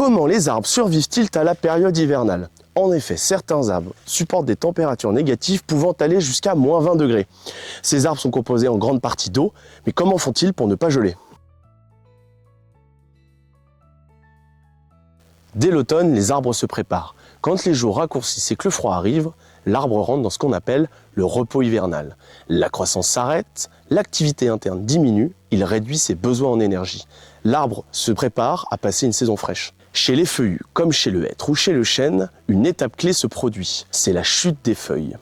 Comment les arbres survivent-ils à la période hivernale? En effet, certains arbres supportent des températures négatives pouvant aller jusqu'à moins 20 degrés. Ces arbres sont composés en grande partie d'eau, mais comment font-ils pour ne pas geler? Dès l'automne, les arbres se préparent. Quand les jours raccourcissent et que le froid arrive, l'arbre rentre dans ce qu'on appelle le repos hivernal. La croissance s'arrête, l'activité interne diminue, il réduit ses besoins en énergie. L'arbre se prépare à passer une saison fraîche. Chez les feuillus, comme chez le hêtre ou chez le chêne, une étape clé se produit, c'est la chute des feuilles.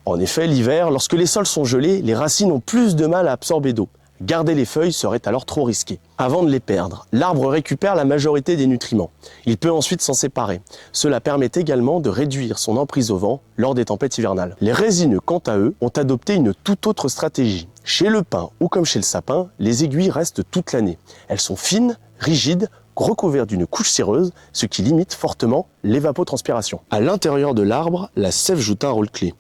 En effet, l'hiver, lorsque les sols sont gelés, les racines ont plus de mal à absorber d'eau. Garder les feuilles serait alors trop risqué. Avant de les perdre, l'arbre récupère la majorité des nutriments. Il peut ensuite s'en séparer. Cela permet également de réduire son emprise au vent lors des tempêtes hivernales. Les résineux, quant à eux, ont adopté une toute autre stratégie. Chez le pin ou comme chez le sapin, les aiguilles restent toute l'année. Elles sont fines, rigides, recouvertes d'une couche céreuse, ce qui limite fortement l'évapotranspiration. À l'intérieur de l'arbre, la sève joue un rôle clé.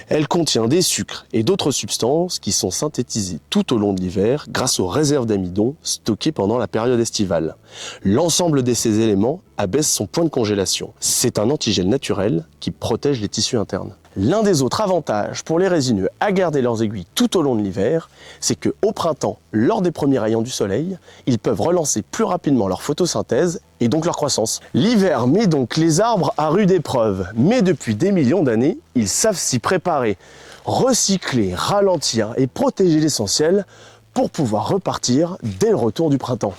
Elle contient des sucres et d'autres substances qui sont synthétisées tout au long de l'hiver grâce aux réserves d'amidon stockées pendant la période estivale. L'ensemble de ces éléments abaisse son point de congélation. C'est un antigel naturel qui protège les tissus internes. L'un des autres avantages pour les résineux à garder leurs aiguilles tout au long de l'hiver, c'est qu'au printemps, lors des premiers rayons du soleil, ils peuvent relancer plus rapidement leur photosynthèse et donc leur croissance. L'hiver met donc les arbres à rude épreuve, mais depuis des millions d'années, ils savent s'y préparer, recycler, ralentir et protéger l'essentiel pour pouvoir repartir dès le retour du printemps.